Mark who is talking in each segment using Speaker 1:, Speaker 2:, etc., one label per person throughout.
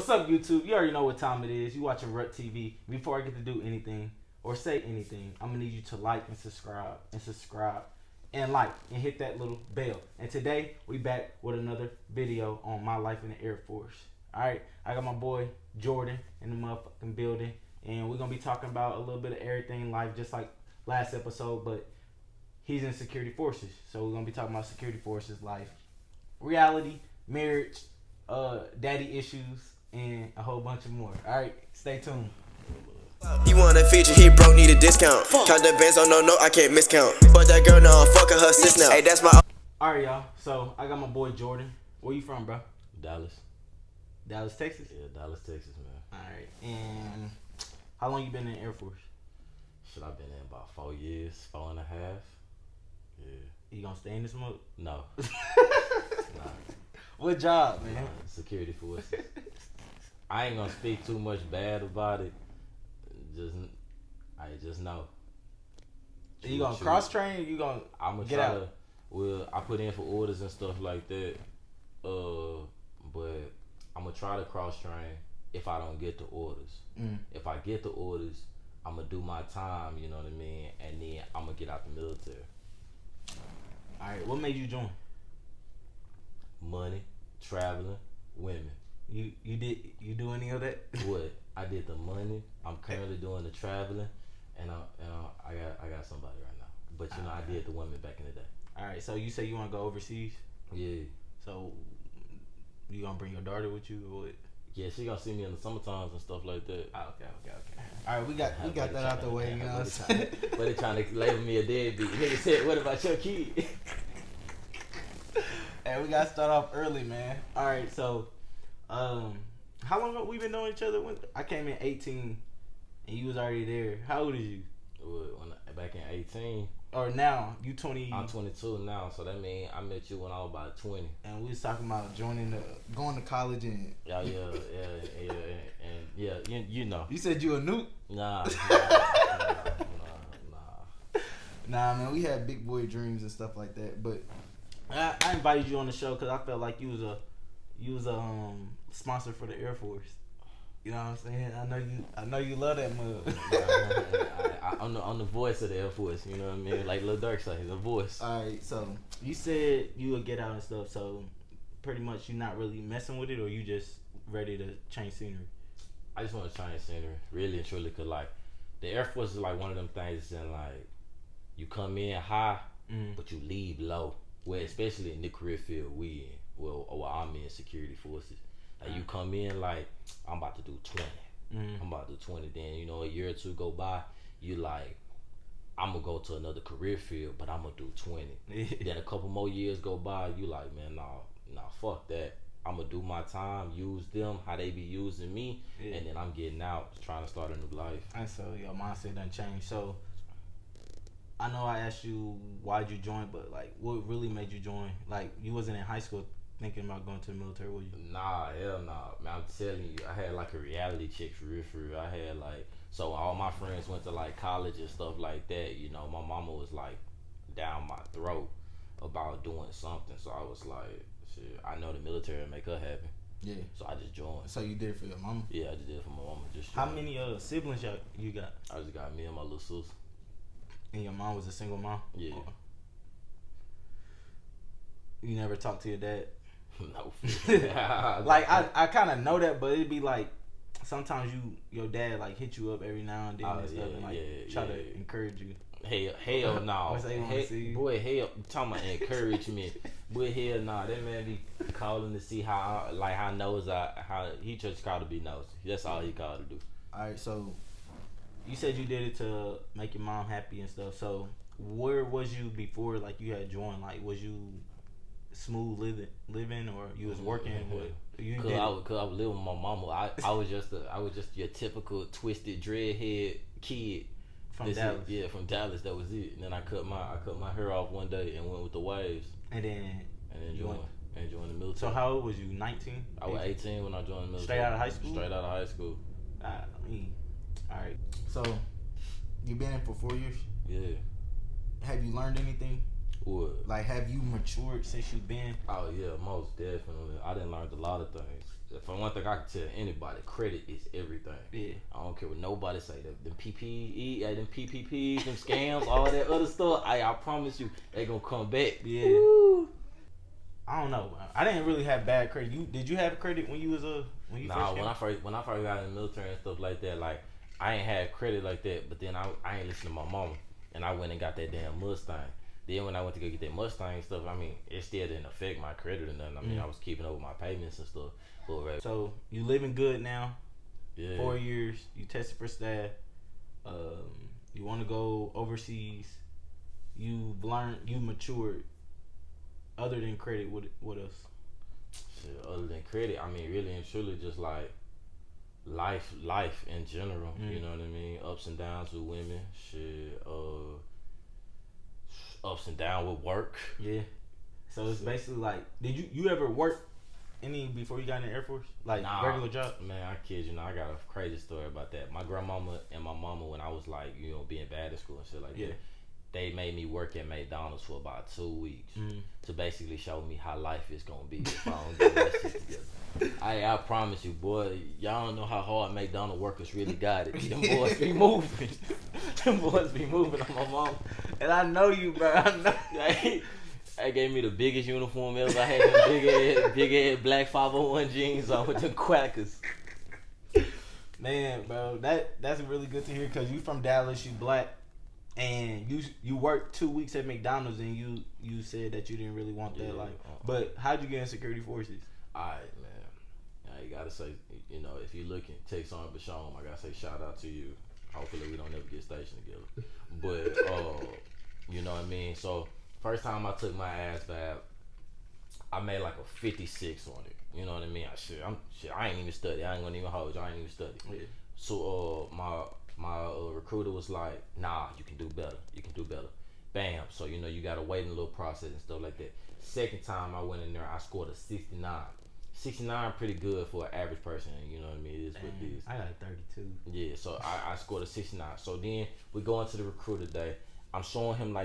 Speaker 1: What's up, YouTube? You already know what time it is. You watching Rut TV. Before I get to do anything or say anything, I'm gonna need you to like and subscribe and like and hit that little bell. And today we back with another video on my life in the Air Force. All right, I got my boy Jordan in the motherfucking building, and we're gonna be talking about a little bit of everything in life, just like last episode. But he's in security forces, so we're gonna be talking about security forces life, reality, marriage, daddy issues, and a whole bunch of more. All right, stay tuned.
Speaker 2: You want a feature, he broke, need a discount. Count the bands, oh no, I can't miscount. But that girl, no, I'm fucking her sis now. Hey, that's my.
Speaker 1: All right, y'all. So I got my boy Jordan. Where you from, bro?
Speaker 3: Dallas.
Speaker 1: Dallas, Texas.
Speaker 3: Yeah, Dallas, Texas, man.
Speaker 1: All right. And how long you been in the Air Force?
Speaker 3: Shit, I've been in about 4 years, 4.5. Yeah.
Speaker 1: You gonna stay in this mode?
Speaker 3: No. Nah.
Speaker 1: What job, man?
Speaker 3: Security forces. I ain't gonna speak too much bad about it. I just know.
Speaker 1: You gonna cross train? You gonna?
Speaker 3: I'm gonna
Speaker 1: get
Speaker 3: try
Speaker 1: out.
Speaker 3: to. Well, I put in for orders and stuff like that. But I'm gonna try to cross train if I don't get the orders. If I get the orders, I'm gonna do my time. You know what I mean? And then I'm gonna get out the military.
Speaker 1: All right. What made you join?
Speaker 3: Money, traveling, women.
Speaker 1: You do any of that?
Speaker 3: What? I did the money. I'm currently doing the traveling, and I got somebody right now. But you know, I did the women back in the day.
Speaker 1: All right. So you say you want to go overseas?
Speaker 3: Yeah.
Speaker 1: So you gonna bring your daughter with you, or what?
Speaker 3: Yeah, she gonna see me in the summertimes and stuff like that.
Speaker 1: Okay. All right, we got that out the way. You know what I'm saying?
Speaker 3: But they trying to label me a deadbeat. Nigga said, "What about your kid?"
Speaker 1: Hey, we gotta start off early, man. All right, so, how long have we been knowing each other? When I came in 18, and you was already there. How old is you?
Speaker 3: Back in 18.
Speaker 1: Or now you 20?
Speaker 3: I'm 22 now, so that means I met you when I was about 20.
Speaker 1: And we was talking about going to college and.
Speaker 3: Yeah, you know.
Speaker 1: You said you a nuke?
Speaker 3: Nah.
Speaker 1: Nah, man, we had big boy dreams and stuff like that, but. I invited you on the show because I felt like you was a sponsor for the Air Force. You know what I'm saying? I know you love that mug.
Speaker 3: I'm the voice of the Air Force. You know what I mean? Like Lil Durk say, the voice.
Speaker 1: All right, so you said you would get out and stuff. So pretty much you're not really messing with it, or you just ready to change scenery?
Speaker 3: I just want to change scenery, really and truly, cause like the Air Force is like one of them things, and like you come in high, but you leave low. Well, especially in the career field we in. Well, I'm in security forces. Like you come in like I'm about to do 20. I'm about to do 20. Then you know a year or two go by, you like I'm gonna go to another career field, but I'm gonna do 20. Then a couple more years go by, you like, man, nah, fuck that. I'm gonna do my time, use them how they be using me, and then I'm getting out, trying to start a new life.
Speaker 1: And so your mindset done changed. So I know I asked you why'd you join, but like, what really made you join? Like, you wasn't in high school thinking about going to the military, was you?
Speaker 3: Nah, hell nah. Man, I'm telling you, I had like a reality check for real. I had like, so all my friends went to like college and stuff like that. You know, my mama was like down my throat about doing something. So I was like, shit, I know the military will make her happy. Yeah. So I just joined.
Speaker 1: So you did it for your mama?
Speaker 3: Yeah, I just did it for my mama. Just
Speaker 1: how many siblings you got?
Speaker 3: I just got me and my little sister.
Speaker 1: And your mom was a single mom?
Speaker 3: Yeah.
Speaker 1: Or you never talked to your dad?
Speaker 3: No.
Speaker 1: Like I kind of know that, but it'd be like sometimes your dad like hit you up every now and then and stuff, and like try to encourage you.
Speaker 3: Hell no. Boy, hell, talking about encouragement. Boy, hell no. That man be calling to see how he just called to be nosy. That's all he called to do.
Speaker 1: All right, so you said you did it to make your mom happy and stuff. So where was you before, like, you had joined? Like, was you smooth living or you was working?
Speaker 3: Cause I was living with my mama. I was just your typical twisted dreadhead kid
Speaker 1: from Dallas.
Speaker 3: From Dallas. That was it. And then I cut my hair off one day and went with the waves.
Speaker 1: And then
Speaker 3: joined the military.
Speaker 1: So how old was you? 19?
Speaker 3: I was 18 when I joined the military.
Speaker 1: Straight out of high school?
Speaker 3: Straight out of high school.
Speaker 1: Alright. So you've been in for 4 years?
Speaker 3: Yeah.
Speaker 1: Have you learned anything?
Speaker 3: What?
Speaker 1: Like, have you matured since you've been?
Speaker 3: Oh yeah, most definitely. I done learned a lot of things. For one thing, I can tell anybody, credit is everything.
Speaker 1: Yeah.
Speaker 3: I don't care what nobody say. Them PPE, them PPPs, them scams, all that other stuff. I promise you, they gonna come back.
Speaker 1: Yeah.
Speaker 3: Woo.
Speaker 1: I don't know. I didn't really have bad credit. Did you have credit when you was when you
Speaker 3: Nah,
Speaker 1: first
Speaker 3: when I first got in the military and stuff like that, like I ain't had credit like that. But then I ain't listen to my mama, and I went and got that damn Mustang. Then when I went to go get that Mustang and stuff, I mean, it still didn't affect my credit or nothing. I mean, I was keeping up with my payments and stuff. But
Speaker 1: So you living good now?
Speaker 3: yeah.
Speaker 1: 4 years. You tested for staff. You want to go overseas. You've learned. You matured. Other than credit, what else?
Speaker 3: Shit, other than credit, I mean, really and truly, just like life in general. You know what I mean? Ups and downs with women. Shit. Ups and downs with work.
Speaker 1: Yeah. So it's basically like, did you ever work any before you got in the Air Force? Like regular job?
Speaker 3: Man, I kid you. I got a crazy story about that. My grandmama and my mama, when I was like, being bad at school and shit like that, they made me work at McDonald's for about 2 weeks to basically show me how life is gonna be if I don't get that shit together. I promise you, boy, y'all don't know how hard McDonald's workers really got it. Them boys be moving. Them boys be moving on my mama.
Speaker 1: And I know you, bro. I know.
Speaker 3: They gave me the biggest uniform ever. I had them big head black 501 jeans on with them quackers.
Speaker 1: Man, bro, that's really good to hear because you from Dallas, you black. And you worked 2 weeks at McDonald's and you said that you didn't really want that life. But how'd you get in security forces?
Speaker 3: Alright, man. You gotta say, if you're looking, take something but show 'em. I gotta say shout out to you. Hopefully we don't ever get stationed together. But you know what I mean? So first time I took my ass bath, I made like a 56 on it. You know what I mean? I ain't even study. I ain't gonna even hold you. I ain't even study.
Speaker 1: Yeah.
Speaker 3: So my recruiter was like, nah, you can do better. You can do better. Bam. So, you got to wait in a little process and stuff like that. Second time I went in there, I scored a 69. 69 pretty good for an average person. You know what I mean? It is what it is.
Speaker 1: I got a 32.
Speaker 3: Yeah, so I scored a 69. So then we go into the recruiter day. I'm showing him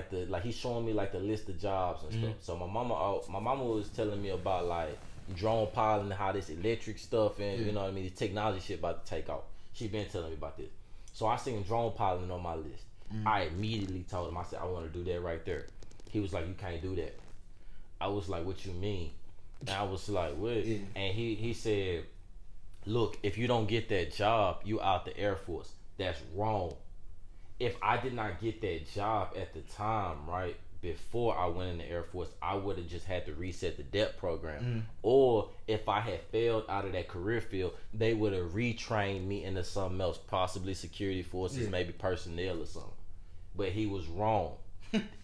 Speaker 3: he's showing me like the list of jobs and stuff. So my mama was telling me about like drone piloting, how this electric stuff and you know what I mean, the technology shit about to take off. She been telling me about this. So I seen drone piloting on my list. I immediately told him, I said, I want to do that right there. He was like, you can't do that. I was like, what you mean? And I was like, what? Yeah. And he said, look, if you don't get that job, you out the Air Force. That's wrong. If I did not get that job at the time, right, before I went in the Air Force, I would have just had to reset the DEP program. Or if I had failed out of that career field, they would have retrained me into something else, possibly security forces, maybe personnel or something. But he was wrong.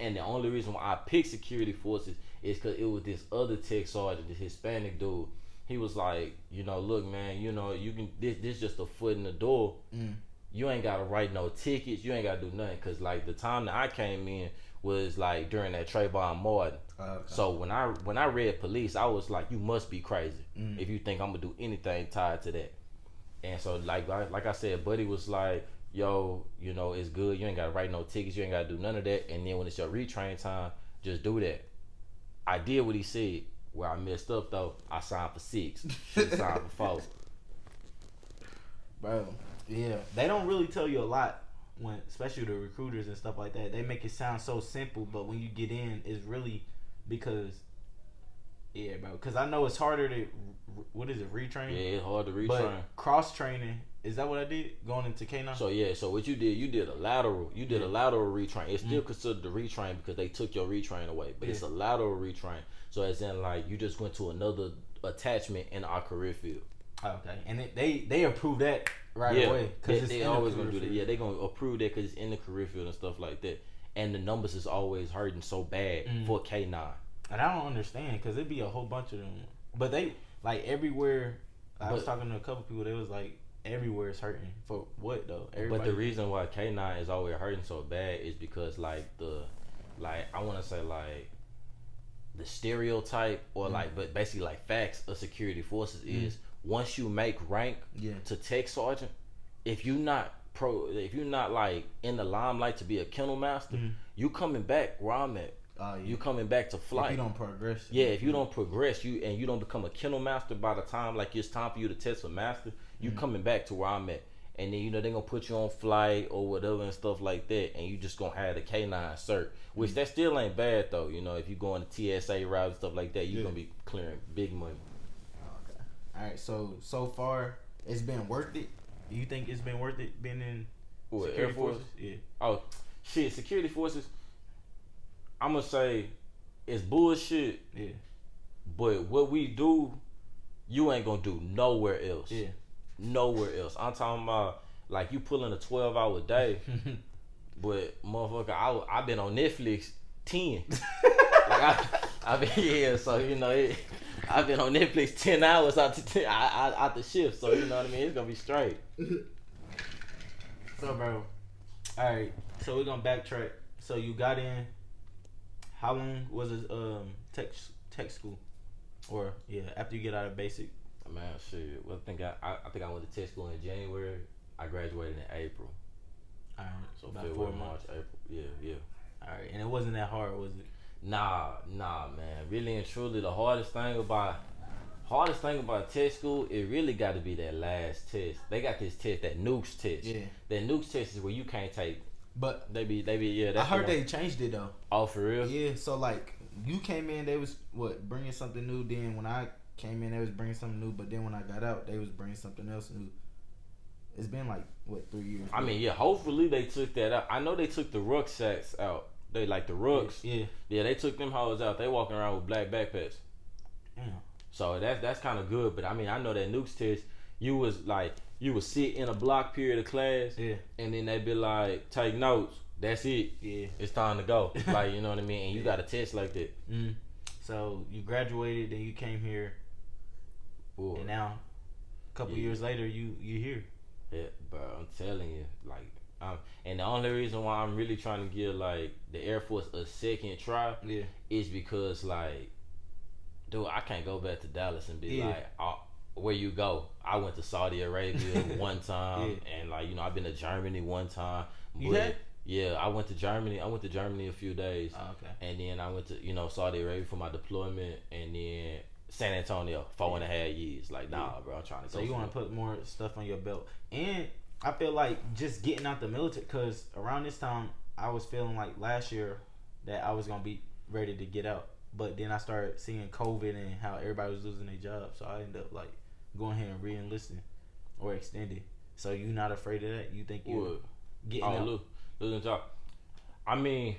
Speaker 3: And the only reason why I picked security forces is because it was this other tech sergeant, this Hispanic dude. He was like, look, man, you can. This just a foot in the door. You ain't gotta write no tickets. You ain't gotta do nothing. Cause like the time that I came in was like during that Trayvon Martin. Okay. So when I read police, I was like, you must be crazy if you think I'm gonna do anything tied to that. And so like I said, Buddy was like, yo, it's good. You ain't gotta write no tickets. You ain't gotta do none of that. And then when it's your retrain time, just do that. I did what he said. Where I messed up though, I signed for 6. Should signed for 4.
Speaker 1: Bro, yeah, they don't really tell you a lot when, especially the recruiters and stuff like that. They make it sound so simple, but when you get in, it's really because, yeah, bro. Because I know it's harder to, what is it, retrain?
Speaker 3: Yeah, it's hard to retrain.
Speaker 1: But cross training, is that what I did going into K9?
Speaker 3: So yeah, so what you did a lateral. You did a lateral retrain. It's still considered the retrain because they took your retrain away, but it's a lateral retrain. So as in like you just went to another attachment in our career field.
Speaker 1: Okay, and they approve that right away because
Speaker 3: they always gonna do that. Yeah, they gonna approve that because it's in the career field and stuff like that. And the numbers is always hurting so bad for K9.
Speaker 1: And I don't understand because it'd be a whole bunch of them, but they like everywhere. I was talking to a couple people. They was like everywhere is hurting for what though?
Speaker 3: But the reason why K9 is always hurting so bad is because like I want to say like the stereotype or but basically like facts of security forces is once you make rank to tech sergeant, if you not like in the limelight to be a kennel master, you coming back where I'm at
Speaker 1: Yeah.
Speaker 3: You coming back to flight.
Speaker 1: If you don't progress.
Speaker 3: Yeah, if you don't progress, you don't become a kennel master by the time like it's time for you to test for master, you coming back to where I'm at. And then they're gonna put you on flight or whatever and stuff like that, and you just gonna have the K9 cert, which that still ain't bad though. If you go on the TSA route and stuff like that, you're gonna be clearing big money.
Speaker 1: Okay. All right. So far, it's been worth it. Do you think it's been worth it being in
Speaker 3: Air Force?
Speaker 1: Yeah.
Speaker 3: Oh shit, security forces. I'm gonna say it's bullshit.
Speaker 1: Yeah.
Speaker 3: But what we do, you ain't gonna do nowhere else.
Speaker 1: Yeah.
Speaker 3: Nowhere else. I'm talking about like you pulling a 12-hour day, but motherfucker, I've been on Netflix 10. Like I've been so I've been on Netflix 10 hours out the shift, so you know what I mean. It's gonna be straight.
Speaker 1: So, bro, all right. So we're gonna backtrack. So you got in. How long was it? Tech school, or after you get out of basic.
Speaker 3: Man, shit. Well, I think I went to tech school in January. I graduated in April.
Speaker 1: All right,
Speaker 3: So
Speaker 1: about
Speaker 3: February,
Speaker 1: 4 months.
Speaker 3: March, April. Yeah.
Speaker 1: All right, and it wasn't that hard, was it?
Speaker 3: Nah, man. Really and truly, the hardest thing about tech school, it really got to be that last test. They got this test, that nukes test.
Speaker 1: Yeah.
Speaker 3: That nukes test is where you can't take.
Speaker 1: But
Speaker 3: they be yeah. That's
Speaker 1: I heard they changed it though.
Speaker 3: Oh, for real?
Speaker 1: Yeah. So like you came in, they was bringing something new. Then when I came in, they was bringing something new. But then when I got out, they was bringing something else new. It's been like 3 years.
Speaker 3: I mean, yeah. Hopefully they took that out. I know they took the rucksacks out. They like the rucks.
Speaker 1: Yeah.
Speaker 3: Yeah, they took them hoes out. They walking around with black backpacks.
Speaker 1: Damn.
Speaker 3: So that's kind of good. But I mean, I know that nukes test. You would sit in a block period of class.
Speaker 1: Yeah.
Speaker 3: And then they be like, take notes. That's it.
Speaker 1: Yeah.
Speaker 3: It's time to go. Like, you know what I mean? And you got a test like that.
Speaker 1: Mm. So you graduated, then you came here.
Speaker 3: Ooh.
Speaker 1: And now, a couple years later, you here.
Speaker 3: Yeah, bro, I'm telling you, like, and the only reason why I'm really trying to give like the Air Force a second try, is because like, dude, I can't go back to Dallas and be like, oh, where you go? I went to Saudi Arabia one time, and like, I've been to Germany one time.
Speaker 1: You had?
Speaker 3: Yeah, I went to Germany. I went to Germany a few days.
Speaker 1: Oh, okay.
Speaker 3: And then I went to Saudi Arabia for my deployment, and then San Antonio 4.5 years. Like, nah, bro, I'm trying to go.
Speaker 1: So you want to put more stuff on your belt, and I feel like just getting out the military, because around this time I was feeling like last year that I was gonna be ready to get out, but then I started seeing COVID and how everybody was losing their jobs, so I ended up like going ahead and re-enlisting or extending. So you not afraid of that? You think you getting out?
Speaker 3: Losing job. I mean,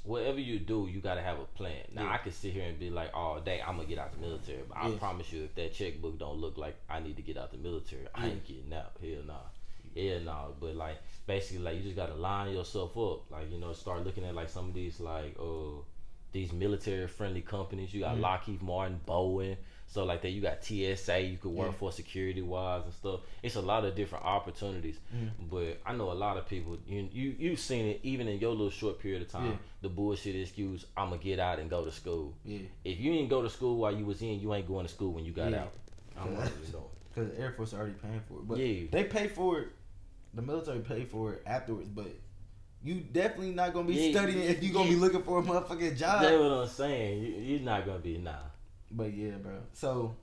Speaker 3: whatever you do, you gotta have a plan. Now I can sit here and be like, "Oh, dang, I'm gonna get out the military," but I promise you, if that checkbook don't look like I need to get out the military, I ain't getting out. Hell nah. But like, basically, like, you just gotta line yourself up. Like, start looking at like some of these like these military friendly companies. You got Lockheed Martin, Boeing. So like that, you got TSA you could work for security wise and stuff. It's a lot of different opportunities. But I know a lot of people, you've seen it even in your little short period of time. The bullshit excuse, I'ma get out and go to school. If you didn't go to school while you was in, you ain't going to school when you got out. I'm not even going.
Speaker 1: Because the Air Force already paying for it. But they pay for it. The military pay for it afterwards, but you definitely not gonna be studying if you gonna be looking for a motherfucking job.
Speaker 3: That's what I'm saying. You're not gonna be
Speaker 1: But yeah, bro. So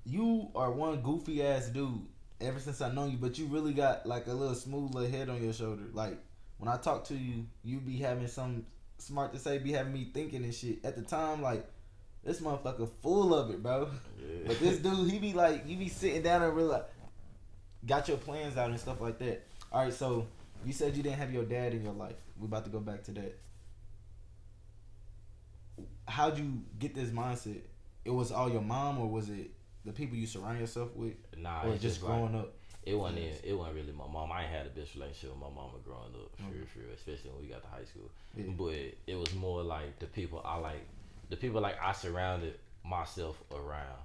Speaker 1: you are one goofy ass dude ever since I know you, but you really got like a little smooth little head on your shoulder. Like when I talk to you, you be having some smart to say, be having me thinking and shit. At the time, like, this motherfucker full of it, bro. Yeah. But this dude, he be like, you be sitting down and really like, got your plans out and stuff like that. All right, so you said you didn't have your dad in your life. We about to go back to that. How'd you get this mindset? It was all your mom, or was it the people you surround yourself with?
Speaker 3: Nah,
Speaker 1: or just growing up?
Speaker 3: It wasn't really my mom. I ain't had a best relationship with my mama growing up, for real, especially when we got to high school. Yeah. But it was more like the people I surrounded myself around.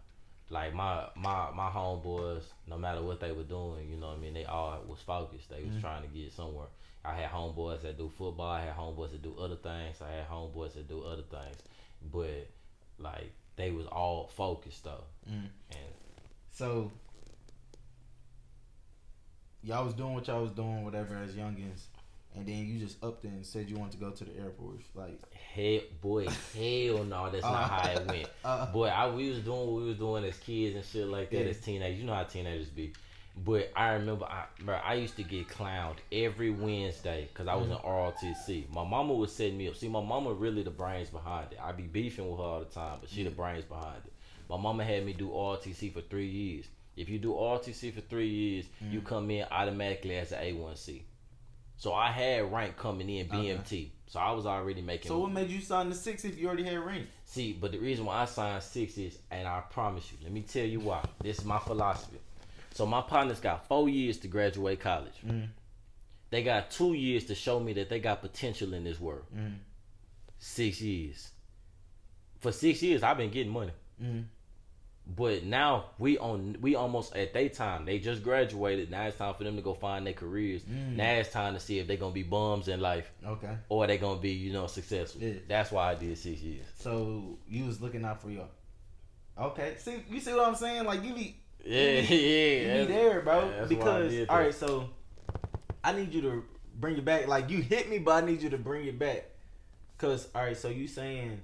Speaker 3: Like my homeboys, no matter what they were doing, you know what I mean, they all was focused. They was trying to get somewhere. I had homeboys that do football. I had homeboys that do other things. I had homeboys that do other things. But like, they was all focused though. And
Speaker 1: so y'all was doing what y'all was doing, whatever, as youngins, and then you just upped and said you wanted to go to the Air Force. Like,
Speaker 3: hell no, that's not how it went. We was doing what we was doing as kids and shit like that as teenagers. You know how teenagers be. But I remember, I used to get clowned every Wednesday because I was in ROTC. My mama was setting me up. See, my mama really the brains behind it. I be beefing with her all the time, but she the brains behind it. My mama had me do ROTC for 3 years. If you do ROTC for 3 years, you come in automatically as an A1C. So I had rank coming in BMT. Okay. So I was already making.
Speaker 1: So what made you sign the 6 if you already had rank?
Speaker 3: See, but the reason why I signed 6 is, and I promise you, let me tell you why. This is my philosophy. So my partners got 4 years to graduate college. They got 2 years to show me that they got potential in this world. 6 years. For 6 years, I've been getting money. But now we almost at their time. They just graduated. Now it's time for them to go find their careers. Now it's time to see if they're gonna be bums in life. Okay. Or they gonna be, successful. Yeah. That's why I did 6 years.
Speaker 1: So you was looking out for y'all. Okay. See, you see what I'm saying? Like you be
Speaker 3: you
Speaker 1: be there, bro. Because all right, so I need you to bring it back. Like you hit me, but I need you to bring it back. Cause all right, so you saying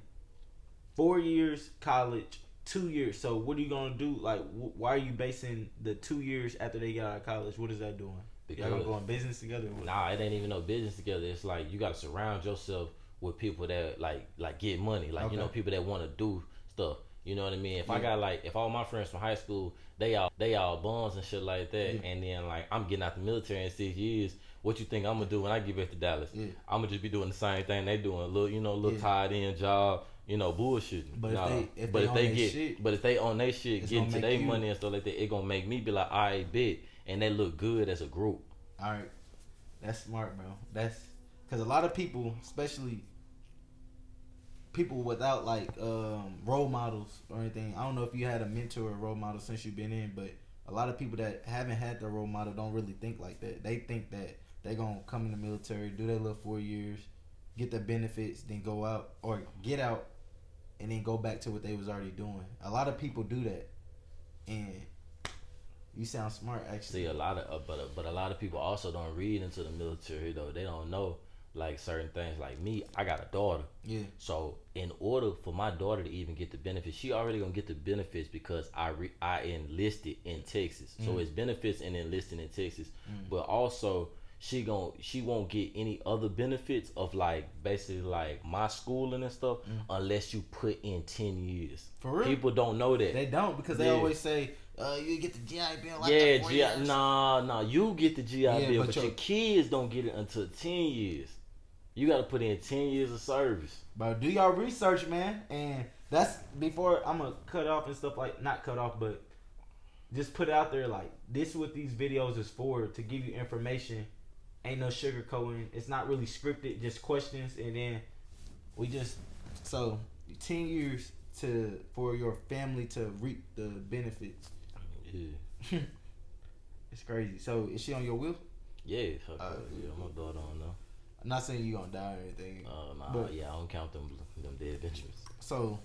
Speaker 1: 4 years college. 2 years. So what are you gonna do? Like, why are you basing the 2 years after they got out of college? What is that doing? Y'all gonna go in business together?
Speaker 3: Nah, it ain't even no business together. It's like you gotta surround yourself with people that like get money. Like people that want to do stuff. You know what I mean? If I got if all my friends from high school, they all bums and shit like that, and then I'm getting out the military in 6 years. What you think I'm gonna do when I get back to Dallas? I'm gonna just be doing the same thing they doing. A little tied in job. Bullshitting. But if they on their shit, getting to their money and stuff like that, it gonna make me be like, all right, bet, and they look good as a group.
Speaker 1: All right, that's smart, bro. That's because a lot of people, especially people without role models or anything. I don't know if you had a mentor or role model since you've been in, but a lot of people that haven't had the role model don't really think like that. They think that they're gonna come in the military, do their little 4 years, get the benefits, then go out or get out. And then go back to what they was already doing. A lot of people do that, and you sound smart actually.
Speaker 3: See, a lot of but a lot of people also don't read into the military though. They don't know certain things. Like me, I got a daughter. Yeah. So in order for my daughter to even get the benefits, she already gonna get the benefits because I enlisted in Texas. So it's benefits in enlisting in Texas, but also. She won't get any other benefits of basically my schooling and stuff unless you put in 10 years. For real? People don't know that.
Speaker 1: They don't because they always say you get the GI Bill after 4 years.
Speaker 3: Nah, you get the GI Bill, but your kids don't get it until 10 years. You got to put in 10 years of service.
Speaker 1: But do y'all research, man, and that's before I'm gonna cut off and stuff not cut off, but just put it out there this is what these videos is for, to give you information. Ain't no sugarcoating. It's not really scripted, just questions, and then we just 10 years for your family to reap the benefits. Yeah. It's crazy. So is she on your will?
Speaker 3: Yeah, my daughter on though.
Speaker 1: I'm not saying you gonna die or anything.
Speaker 3: But I don't count them dead Benjamins.
Speaker 1: So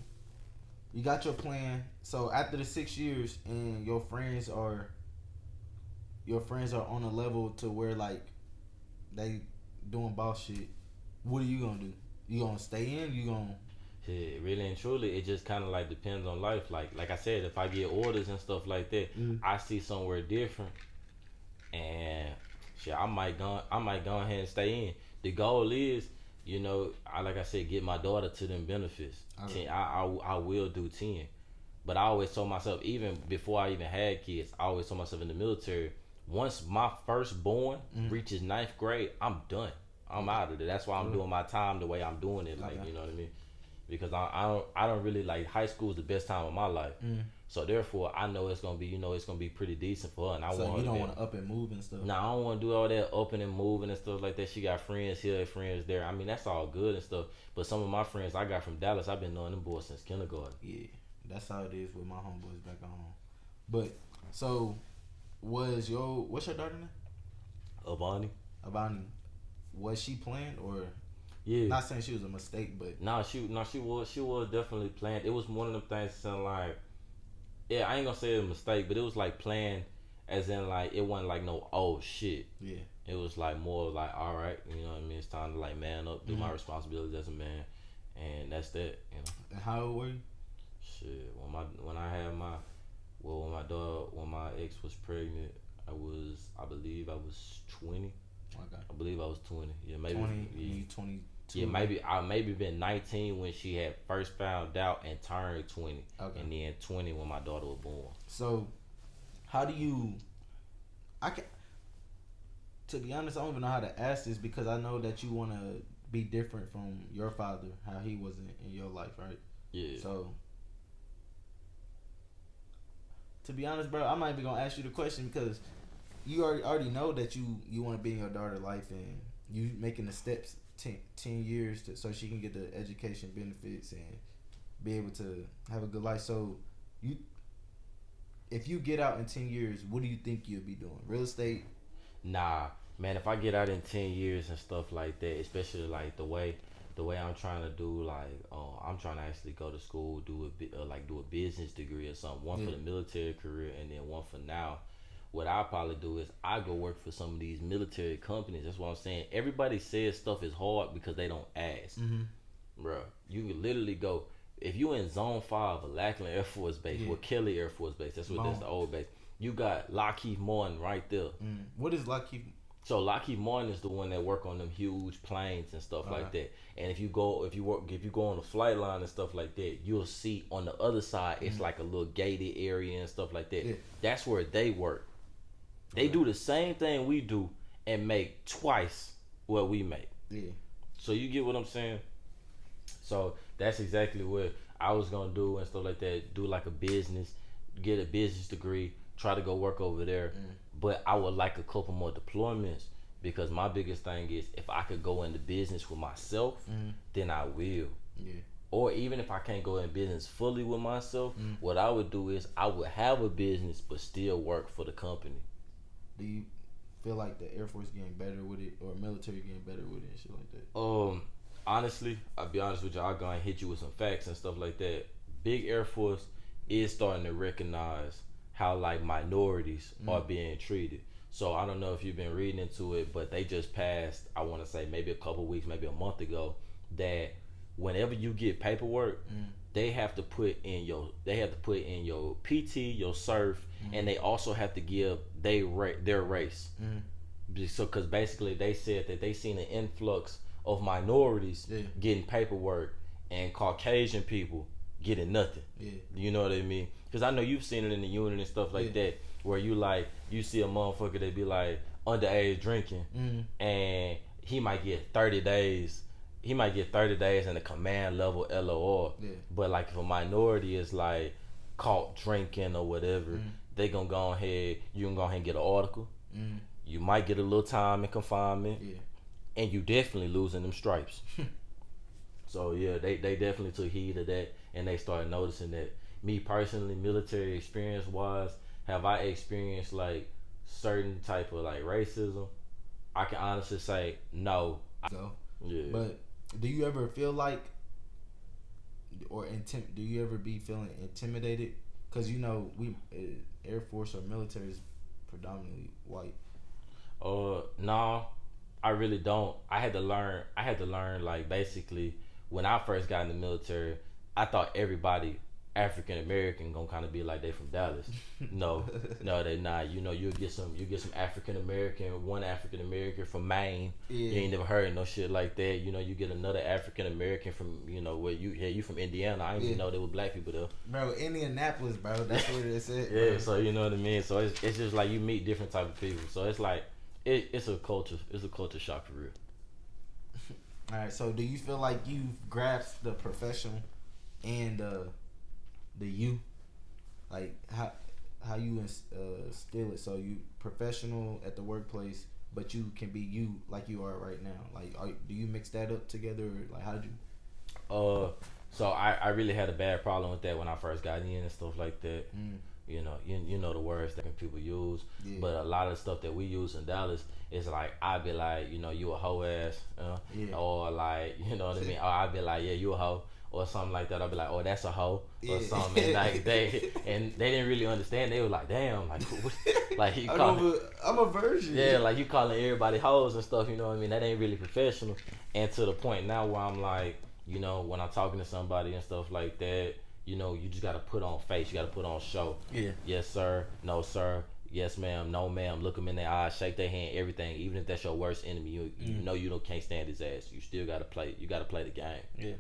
Speaker 1: you got your plan. So after the 6 years and your friends are on a level to where they doing boss shit, what are you gonna do? You gonna stay in? You gonna?
Speaker 3: Yeah, really and truly, it just kind of depends on life. Like I said, if I get orders and stuff like that, I see somewhere different, and shit, I might go ahead and stay in. The goal is, like I said, get my daughter to them benefits. Okay. I will do 10, but I always told myself, even before I even had kids, I always told myself in the military. Once my firstborn reaches 9th grade, I'm done. I'm out of there. That's why I'm doing my time the way I'm doing it. You know what I mean? Because I don't really high school is the best time of my life. So therefore, I know it's gonna be it's gonna be pretty decent for her. And
Speaker 1: you don't want to up and move and stuff.
Speaker 3: No, I don't want to do all that up and moving and stuff like that. She got friends here, friends there. I mean, that's all good and stuff. But some of my friends I got from Dallas, I've been knowing them boys since kindergarten.
Speaker 1: Yeah, that's how it is with my homeboys back home. But so. What's your daughter name?
Speaker 3: Avani.
Speaker 1: Was she planned or?
Speaker 3: Yeah.
Speaker 1: Not saying she was a mistake, but
Speaker 3: she was definitely planned. It was one of them things that sound I ain't gonna say it was a mistake, but it was planned as in like it wasn't like no oh shit.
Speaker 1: Yeah.
Speaker 3: It was like more like, all right, you know what I mean? It's time to like man up, do my responsibilities as a man, and that's that. You know.
Speaker 1: And how old were you?
Speaker 3: Shit, when my ex was pregnant, I believe I was 20.
Speaker 1: Okay.
Speaker 3: I believe I was 20. Yeah, maybe
Speaker 1: 20.
Speaker 3: Yeah,
Speaker 1: 22.
Speaker 3: yeah, maybe been 19 when she had first found out and turned 20,
Speaker 1: Okay.
Speaker 3: and then 20 when my daughter was born.
Speaker 1: So, how do you? To be honest, I don't even know how to ask this because I know that you want to be different from your father, how he wasn't in your life, right?
Speaker 3: Yeah.
Speaker 1: So, to be honest, bro, I'm not even gonna ask you the question because you already know that you want to be in your daughter's life and you making the steps 10 years so she can get the education benefits and be able to have a good life. So, if you get out in 10 years, what do you think you'll be doing? Real estate?
Speaker 3: Nah, man, if I get out in 10 years and stuff like that, especially like the way I'm trying to do, like, I'm trying to actually go to school, do a business degree or something, one for the military career and then one for now. What I'll probably do is I go work for some of these military companies. That's what I'm saying. Everybody says stuff is hard because they don't ask. Bro, you can literally go, if you in Zone 5 of Lackland Air Force Base, or Kelly Air Force Base, that's the old base. You got Lockheed Martin right there.
Speaker 1: What is Lockheed?
Speaker 3: So Lockheed Martin is the one that work on them huge planes and stuff like that. And if you go on the flight line and stuff like that, you'll see on the other side it's like a little gated area and stuff like that. Yeah. That's where they work. They do the same thing we do and make twice what we make. Yeah. So you get what I'm saying? So that's exactly what I was gonna do and stuff like that. Do like a business, get a business degree, try to go work over there. But I would like a couple more deployments because my biggest thing is if I could go into business with myself, then I will. Yeah. Or even if I can't go in business fully with myself, what I would do is I would have a business but still work for the company.
Speaker 1: Do you feel like the Air Force getting better with it or military getting better with it and shit like that?
Speaker 3: Honestly, I'll be honest with you, I'll go and hit you with some facts and stuff like that. Big Air Force is starting to recognize how like minorities are being treated. So I don't know if you've been reading into it, but they just passed, I want to say maybe a couple weeks, maybe a month ago, that whenever you get paperwork, they have to put in your PT, your surf, and they also have to give their race. So because basically they said that they seen an influx of minorities getting paperwork and Caucasian people getting nothing. Yeah. You know what I mean? Because I know you've seen it in the unit and stuff like that, where you see a motherfucker that be like underage drinking, and he might get 30 days. He might get 30 days in a command level LOR. Yeah. But like if a minority is like caught drinking or whatever, they gonna go ahead. You can go ahead and get an article. You might get a little time in confinement, and you definitely losing them stripes. So yeah, they definitely took heed of that, and they started noticing that. Me personally, military experience wise, have I experienced like certain type of like racism? I can honestly say no.
Speaker 1: So, yeah. But do you ever feel like, do you ever be feeling intimidated? Because you know Air Force or military is predominantly white.
Speaker 3: No, I really don't. I had to learn like basically when I first got in the military, I thought everybody African American gonna kind of be like they from Dallas. No, they not. You know, you get some African American, one African American from Maine. Yeah. You ain't never heard no shit like that. You know, you get another African American from where you from Indiana. I didn't even know there were black people there.
Speaker 1: Bro, Indianapolis, bro. That's what it said.
Speaker 3: Yeah, bro. So you know what I mean. So it's just like you meet different type of people. So it's like it's a culture shock for real.
Speaker 1: All right. So do you feel like you've grasped the professional and the you, like how you instill it? So you professional at the workplace, but you can be you like you are right now. Like, do you mix that up together, or like how did you?
Speaker 3: So I really had a bad problem with that when I first got in and stuff like that. You know the words that people use, but a lot of stuff that we use in Dallas is like I'd be like, you a hoe ass, or like, you know what I mean, or I'd be like, yeah, you a hoe. or something like that, I'll be like, oh, that's a hoe or
Speaker 1: Yeah.
Speaker 3: something. And like they didn't really understand. They were like, damn, like what? Like you calling,
Speaker 1: I'm a virgin.
Speaker 3: yeah, like you calling everybody hoes and stuff. You know what I mean? That ain't really professional. And to the point now where I'm like, you know, when I'm talking to somebody and stuff like that, you know, you just gotta put on face. You gotta put on show.
Speaker 1: Yeah.
Speaker 3: Yes, sir. No, sir. Yes, ma'am. No, ma'am. Look them in their eyes, shake their hand, everything. Even if that's your worst enemy, you know can't stand his ass. You still gotta play. You gotta play the game.
Speaker 1: Yeah.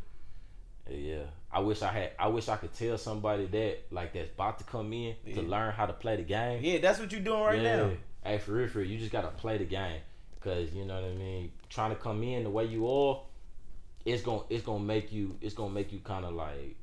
Speaker 3: Yeah. I wish I could tell somebody that like that's about to come in to learn how to play the game.
Speaker 1: Yeah, that's what you're doing right now.
Speaker 3: Hey, for real, you just gotta play the game. Cause you know what I mean. Trying to come in the way you are, it's gonna make you kind of like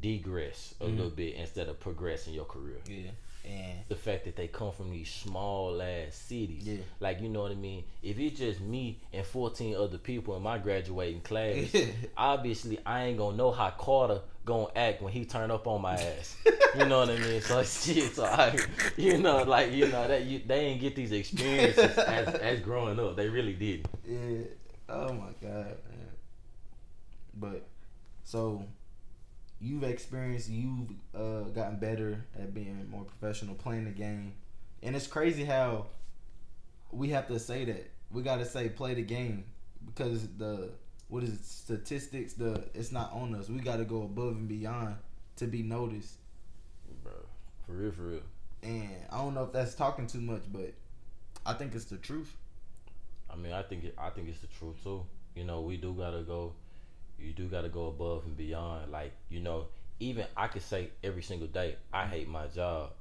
Speaker 3: degress a little bit instead of progress in your career.
Speaker 1: Yeah. And
Speaker 3: the fact that they come from these small ass cities, like you know what I mean. If it's just me and 14 other people in my graduating class, obviously I ain't gonna know how Carter gonna act when he turn up on my ass. You know what I mean? So shit, so I, they ain't get these experiences as growing up. They really didn't.
Speaker 1: Yeah. Oh my God, man. But so you've gotten better at being more professional, playing the game. And it's crazy how we have to say that. We got to say play the game because statistics, it's not on us. We got to go above and beyond to be noticed.
Speaker 3: Bro, for real.
Speaker 1: And I don't know if that's talking too much, but I think it's the truth.
Speaker 3: I mean, I think it's the truth too. You know, you do gotta go above and beyond. Like, you know, even I could say every single day, I hate my job,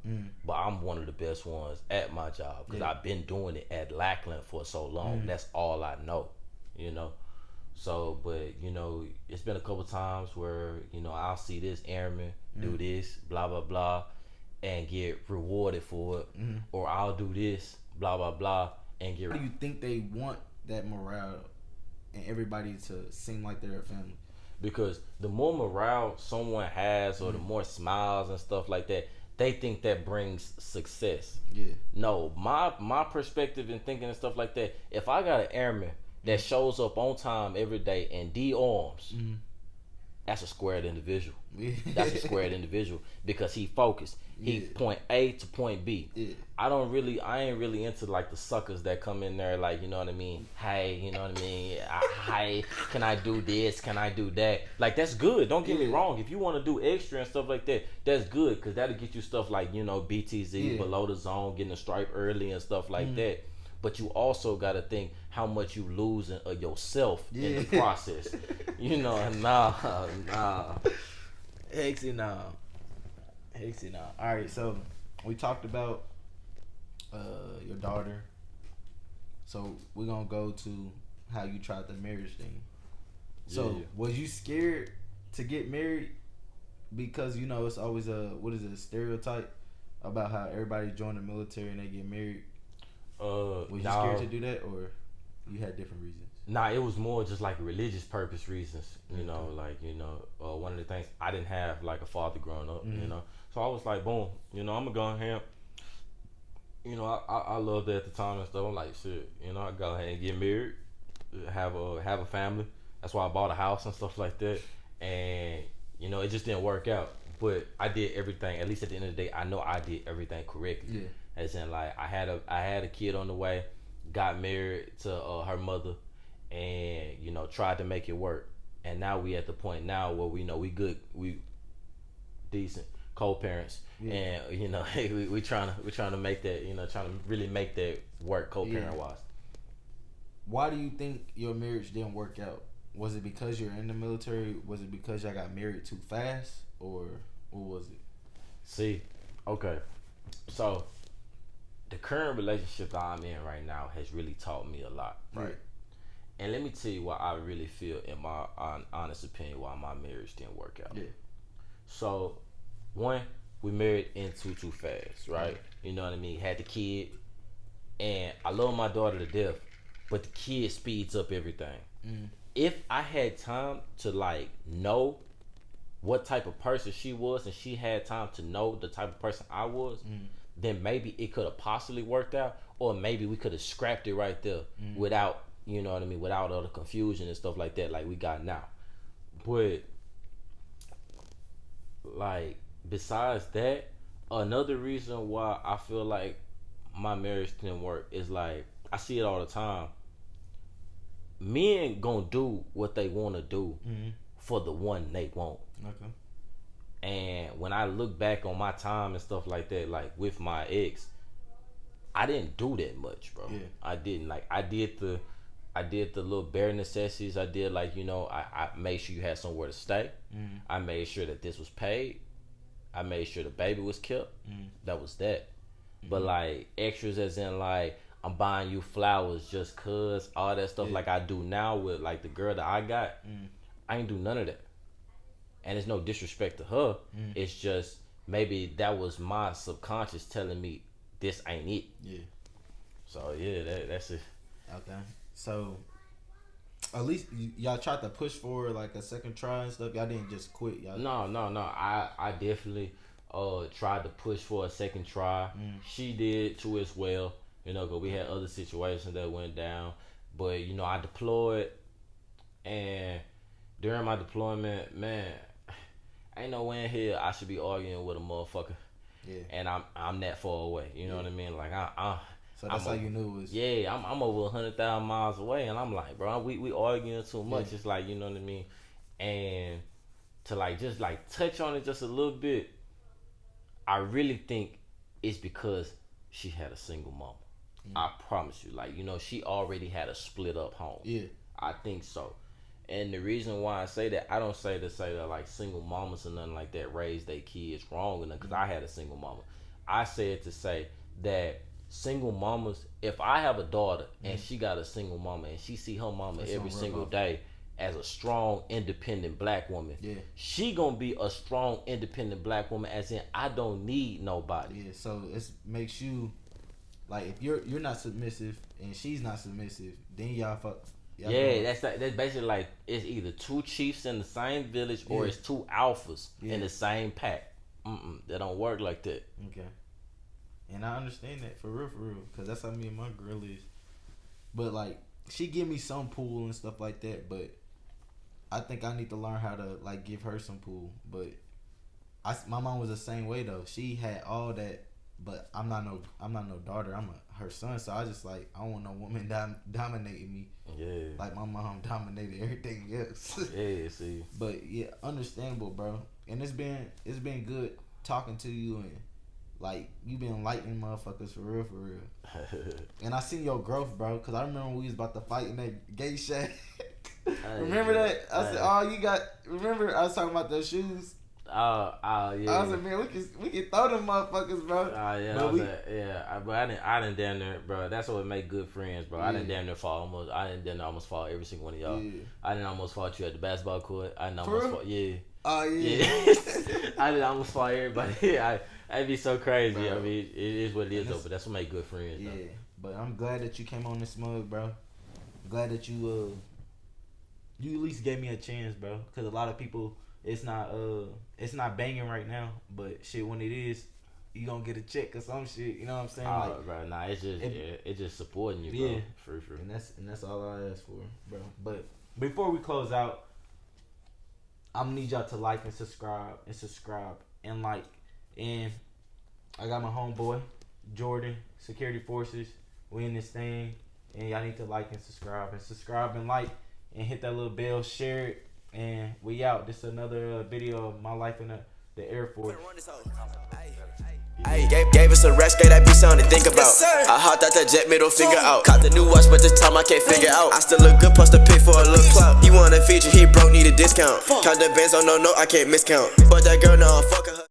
Speaker 3: but I'm one of the best ones at my job because I've been doing it at Lackland for so long. That's all I know, you know. So, but, you know, it's been a couple times where, you know, I'll see this airman do this, blah, blah, blah, and get rewarded for it. Or I'll do this, blah, blah, blah, and get...
Speaker 1: How do you think they want that morale and everybody to seem like they're a family?
Speaker 3: Because the more morale someone has or the more smiles and stuff like that, they think that brings success. Yeah. No, my perspective in thinking and stuff like that, if I got an airman that shows up on time every day and D-arms, that's a squared individual. That's a squared individual because he focused. He point A to point B. I ain't really into like the suckers that come in there like, you know what I mean? Hey, you know what I mean? Hey, can I do this? Can I do that? Like, that's good. Don't get me wrong. If you want to do extra and stuff like that, that's good because that'll get you stuff like, you know, BTZ, below the zone, getting a stripe early and stuff like that. But you also got to think how much you losing of yourself in the process. You know, nah.
Speaker 1: Hexy, nah. All right, so we talked about your daughter. So we're going to go to how you tried the marriage thing. So was you scared to get married? Because, you know, it's always a stereotype about how everybody join the military and they get married. Was you scared to do that, or you had different reasons?
Speaker 3: Nah, it was more just like religious purpose reasons. You know, like, you know, one of the things, I didn't have like a father growing up, you know. So I was like, boom, you know, I'm going to go ahead. You know, I loved it at the time and stuff. I'm like, shit, you know, I go ahead and get married, have a family. That's why I bought a house and stuff like that. And, you know, it just didn't work out. But I did everything, at least at the end of the day, I know I did everything correctly. Yeah. As in, like, I had a kid on the way, got married to her mother, and, you know, tried to make it work. And now we at the point now where we know we good, we decent co-parents, and, you know, we trying to make that, you know, trying to really make that work co-parent wise.
Speaker 1: Why do you think your marriage didn't work out? Was it because you're in the military? Was it because y'all got married too fast, or what was it?
Speaker 3: See, okay, so the current relationship that I'm in right now has really taught me a lot, right? And let me tell you why I really feel, in my honest opinion, why my marriage didn't work out. So, one, we married into too fast, right? You know what I mean? Had the kid, and I love my daughter to death, but the kid speeds up everything. If I had time to like know what type of person she was, and she had time to know the type of person I was, then maybe it could have possibly worked out, or maybe we could have scrapped it right there without, you know what I mean, without all the confusion and stuff like that like we got now. But like besides that, another reason why I feel like my marriage didn't work is like I see it all the time. Men gonna do what they want to do for the one they want.
Speaker 1: Okay.
Speaker 3: And when I look back on my time and stuff like that, like with my ex, I didn't do that much, bro.
Speaker 1: Yeah.
Speaker 3: I didn't. Like I did the little bare necessities. I did like, you know, I made sure you had somewhere to stay. I made sure that this was paid. I made sure the baby was kept. That was that. But like extras as in like I'm buying you flowers just cause, all that stuff like I do now with like the girl that I got. I ain't do none of that. And it's no disrespect to her. It's just maybe that was my subconscious telling me this ain't it.
Speaker 1: Yeah.
Speaker 3: So yeah, that's it.
Speaker 1: Okay. So at least y'all tried to push for like a second try and stuff. Y'all didn't just quit. Y'all.
Speaker 3: No. I definitely tried to push for a second try. She did too as well. You know, because we had other situations that went down. But you know, I deployed, and during my deployment, man, ain't no way in here I should be arguing with a motherfucker.
Speaker 1: Yeah.
Speaker 3: And I'm that far away. You know what I mean? Like
Speaker 1: So that's how you knew it was.
Speaker 3: Yeah, I'm over 100,000 miles away, and I'm like, bro, we arguing too much.
Speaker 1: Yeah.
Speaker 3: It's like, you know what I mean? And to like just like touch on it just a little bit, I really think it's because she had a single mama. I promise you, like, you know, she already had a split up home.
Speaker 1: Yeah.
Speaker 3: I think so. And the reason why I say that, I don't say that like single mamas or nothing like that raise their kids wrong or nothing, because I had a single mama. I say it to say that single mamas, if I have a daughter and she got a single mama and she see her mama every single day as a strong, independent black woman, she gonna be a strong, independent black woman, as in I don't need nobody.
Speaker 1: Yeah, so it makes you, like, if you're not submissive and she's not submissive, then y'all fuck.
Speaker 3: Yeah, that's basically like it's either two chiefs in the same village or it's two alphas in the same pack. That don't work like that.
Speaker 1: Okay. And I understand that for real, because that's how me and my girl is. But like, she give me some pull and stuff like that, but I think I need to learn how to like give her some pull. But my mom was the same way though. She had all that, but I'm not no daughter. I'm her son, so I just like, I don't want no woman dominating me. Yeah. Like my mom dominated everything else.
Speaker 3: Yeah, see.
Speaker 1: But yeah, understandable, bro. And it's been good talking to you, and like you been lightning motherfuckers for real. And I seen your growth, bro, because I remember when we was about to fight in that gay shack. Remember that? I said, "Oh, you got." Remember I was talking about those shoes.
Speaker 3: Yeah.
Speaker 1: I was like, man, we can throw them motherfuckers, bro.
Speaker 3: Yeah, but I didn't damn near, bro. That's what make good friends, bro. I didn't damn near fall almost. I didn't damn near almost fall every single one of y'all. Yeah. I didn't almost fought you at the basketball court. I didn't almost fought. Yeah.
Speaker 1: Oh yeah.
Speaker 3: I didn't almost fight everybody. I'd be so crazy.
Speaker 1: Bro.
Speaker 3: I mean, it is what it is, though. But that's what make good friends.
Speaker 1: Yeah,
Speaker 3: though.
Speaker 1: but I'm glad that you came on this mug, bro. I'm glad that you at least gave me a chance, bro. Because a lot of people, it's not banging right now. But shit, when it is, you gonna get a check or some shit. You know what I'm saying?
Speaker 3: Like, bro, nah, it's just supporting you, bro.
Speaker 1: Yeah,
Speaker 3: for sure.
Speaker 1: And that's all I ask for, bro. But before we close out, I'm gonna need y'all to like and subscribe and like. And I got my homeboy Jordan, Security Forces. We in this thing, and y'all need to like and subscribe and like and hit that little bell, share it, and we out. This is another video of my life in the Air Force.
Speaker 2: Ay, gave us a rest, that be something to think about. I hopped out the jet, middle finger out. Caught the new watch, but this time I can't figure out. I still look good, plus the pay for a little clout. He want a feature, he broke, need a discount. Count the bands, oh no, I can't miscount. But that girl, no, I'm fucking her.